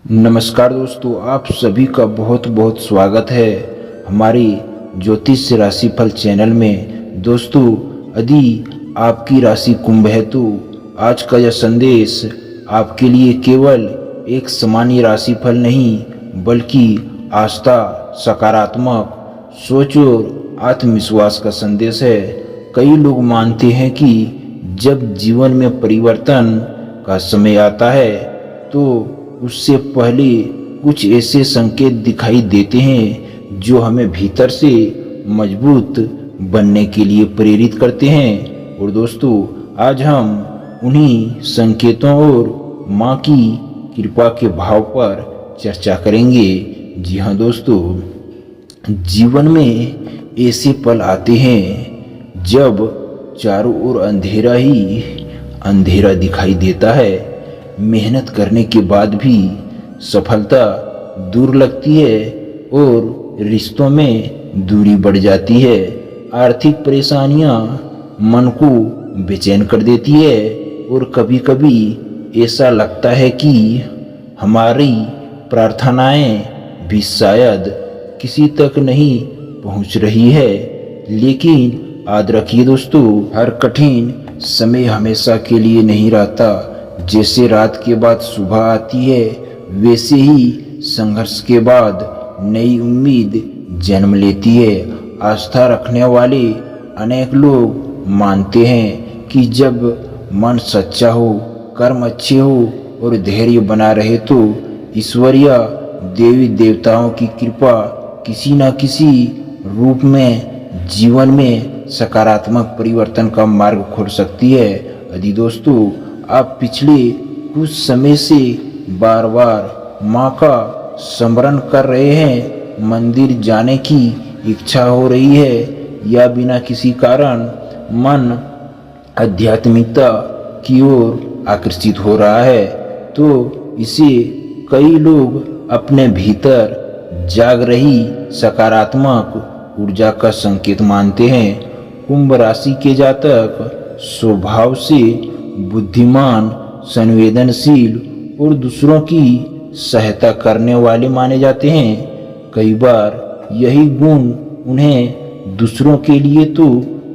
नमस्कार दोस्तों, आप सभी का बहुत बहुत स्वागत है हमारी ज्योतिष राशिफल चैनल में। दोस्तों, यदि आपकी राशि कुंभ है तो आज का यह संदेश आपके लिए केवल एक सामान्य राशिफल नहीं बल्कि आस्था, सकारात्मक सोच और आत्मविश्वास का संदेश है। कई लोग मानते हैं कि जब जीवन में परिवर्तन का समय आता है तो उससे पहले कुछ ऐसे संकेत दिखाई देते हैं जो हमें भीतर से मजबूत बनने के लिए प्रेरित करते हैं। और दोस्तों, आज हम उन्हीं संकेतों और माँ की कृपा के भाव पर चर्चा करेंगे। जी हाँ दोस्तों, जीवन में ऐसे पल आते हैं जब चारों ओर अंधेरा ही अंधेरा दिखाई देता है। मेहनत करने के बाद भी सफलता दूर लगती है और रिश्तों में दूरी बढ़ जाती है। आर्थिक परेशानियां मन को बेचैन कर देती है और कभी कभी ऐसा लगता है कि हमारी प्रार्थनाएं भी शायद किसी तक नहीं पहुंच रही है। लेकिन याद रखिए दोस्तों, हर कठिन समय हमेशा के लिए नहीं रहता। जैसे रात के बाद सुबह आती है, वैसे ही संघर्ष के बाद नई उम्मीद जन्म लेती है। आस्था रखने वाले अनेक लोग मानते हैं कि जब मन सच्चा हो, कर्म अच्छे हो और धैर्य बना रहे तो ईश्वरीय देवी देवताओं की कृपा किसी न किसी रूप में जीवन में सकारात्मक परिवर्तन का मार्ग खोल सकती है। यदि दोस्तों आप पिछले कुछ समय से बार बार माँ का स्मरण कर रहे हैं, मंदिर जाने की इच्छा हो रही है या बिना किसी कारण मन आध्यात्मिकता की ओर आकर्षित हो रहा है, तो इसे कई लोग अपने भीतर जाग रही सकारात्मक ऊर्जा का संकेत मानते हैं। कुंभ राशि के जातक स्वभाव से बुद्धिमान, संवेदनशील और दूसरों की सहायता करने वाले माने जाते हैं। कई बार यही गुण उन्हें दूसरों के लिए तो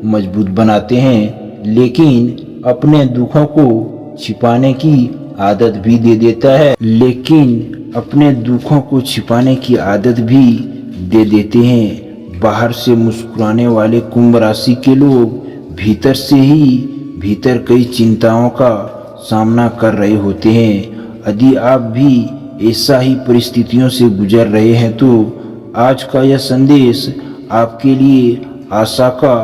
मजबूत बनाते हैं, लेकिन अपने दुखों को छिपाने की आदत भी दे देते हैं। बाहर से मुस्कुराने वाले कुंभ राशि के लोग भीतर कई चिंताओं का सामना कर रहे होते हैं। यदि आप भी ऐसा ही परिस्थितियों से गुजर रहे हैं तो आज का यह संदेश आपके लिए आशा का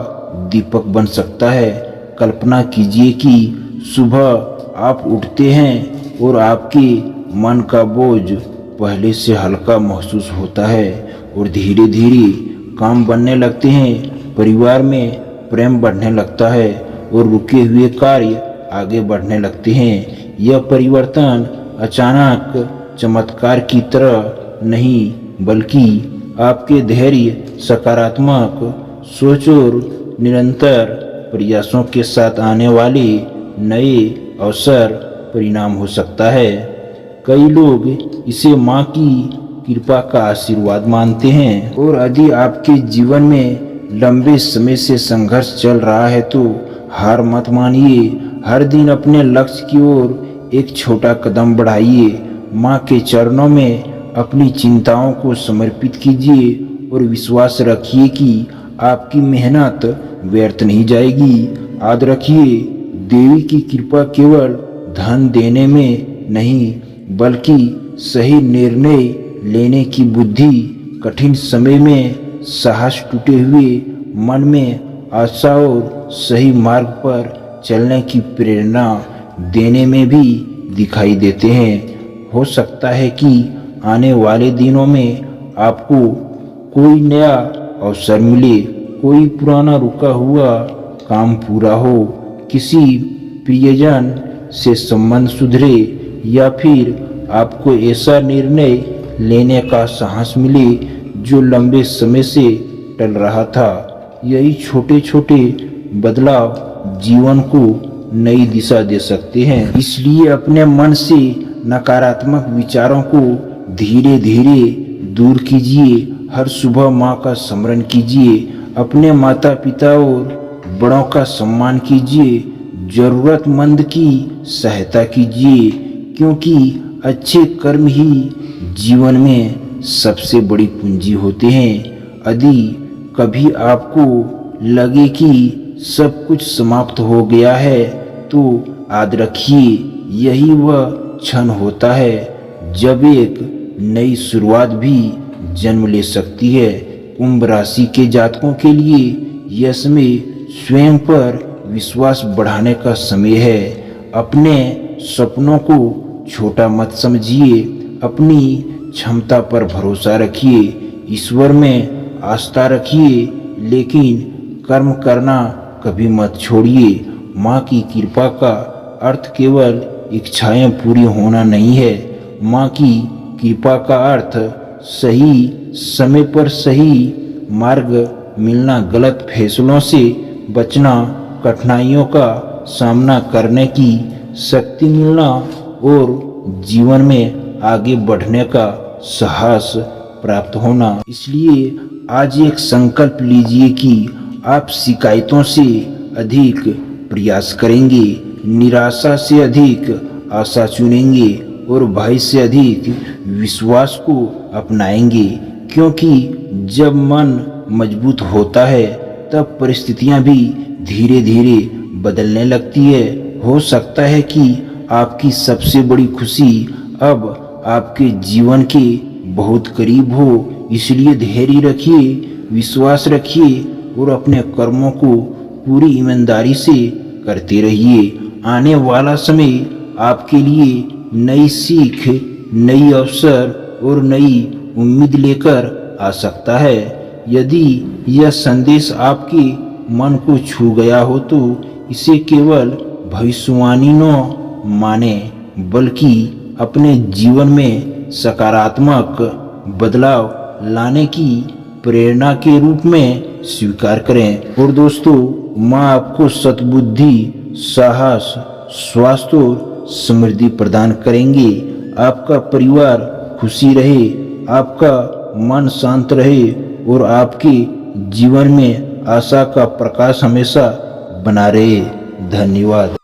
दीपक बन सकता है। कल्पना कीजिए कि सुबह आप उठते हैं और आपके मन का बोझ पहले से हल्का महसूस होता है और धीरे धीरे काम बनने लगते हैं। परिवार में प्रेम बढ़ने लगता है और रुके हुए कार्य आगे बढ़ने लगते हैं। यह परिवर्तन अचानक चमत्कार की तरह नहीं बल्कि आपके धैर्य, सकारात्मक सोच और निरंतर प्रयासों के साथ आने वाले नए अवसर परिणाम हो सकता है। कई लोग इसे माँ की कृपा का आशीर्वाद मानते हैं। और यदि आपके जीवन में लंबे समय से संघर्ष चल रहा है तो हार मत मानिए। हर दिन अपने लक्ष्य की ओर एक छोटा कदम बढ़ाइए। माँ के चरणों में अपनी चिंताओं को समर्पित कीजिए और विश्वास रखिए कि आपकी मेहनत व्यर्थ नहीं जाएगी। याद रखिए, देवी की कृपा केवल धन देने में नहीं बल्कि सही निर्णय लेने की बुद्धि, कठिन समय में साहस, टूटे हुए मन में आशा और सही मार्ग पर चलने की प्रेरणा देने में भी दिखाई देते हैं। हो सकता है कि आने वाले दिनों में आपको कोई नया अवसर मिले, कोई पुराना रुका हुआ काम पूरा हो, किसी प्रियजन से संबंध सुधरे या फिर आपको ऐसा निर्णय लेने का साहस मिले जो लंबे समय से टल रहा था। यही छोटे छोटे बदलाव जीवन को नई दिशा दे सकते हैं। इसलिए अपने मन से नकारात्मक विचारों को धीरे धीरे दूर कीजिए। हर सुबह माँ का स्मरण कीजिए। अपने माता पिता और बड़ों का सम्मान कीजिए। जरूरतमंद की सहायता कीजिए, क्योंकि अच्छे कर्म ही जीवन में सबसे बड़ी पूंजी होते हैं। यदि कभी आपको लगे कि सब कुछ समाप्त हो गया है, तो याद रखिए, यही वह क्षण होता है जब एक नई शुरुआत भी जन्म ले सकती है। कुंभ राशि के जातकों के लिए यह समय स्वयं पर विश्वास बढ़ाने का समय है। अपने सपनों को छोटा मत समझिए। अपनी क्षमता पर भरोसा रखिए। ईश्वर में आस्था रखिए, लेकिन कर्म करना कभी मत छोड़िए। माँ की कृपा का अर्थ केवल इच्छाएं पूरी होना नहीं है। माँ की कृपा का अर्थ सही समय पर सही मार्ग मिलना, गलत फैसलों से बचना, कठिनाइयों का सामना करने की शक्ति मिलना और जीवन में आगे बढ़ने का साहस प्राप्त होना। इसलिए आज एक संकल्प लीजिए कि आप शिकायतों से अधिक प्रयास करेंगे, निराशा से अधिक आशा चुनेंगे और भय से अधिक विश्वास को अपनाएंगे। क्योंकि जब मन मजबूत होता है, तब परिस्थितियां भी धीरे धीरे बदलने लगती है। हो सकता है कि आपकी सबसे बड़ी खुशी अब आपके जीवन के बहुत करीब हो। इसलिए धैर्य रखिए, विश्वास रखिए और अपने कर्मों को पूरी ईमानदारी से करते रहिए। आने वाला समय आपके लिए नई सीख, नई अवसर और नई उम्मीद लेकर आ सकता है। यदि यह संदेश आपके मन को छू गया हो, तो इसे केवल भविष्यवाणी न माने, बल्कि अपने जीवन में सकारात्मक बदलाव लाने की प्रेरणा के रूप में स्वीकार करें। और दोस्तों, माँ आपको सद्बुद्धि, साहस, स्वास्थ्य और समृद्धि प्रदान करेंगे। आपका परिवार खुशी रहे, आपका मन शांत रहे और आपके जीवन में आशा का प्रकाश हमेशा बना रहे। धन्यवाद।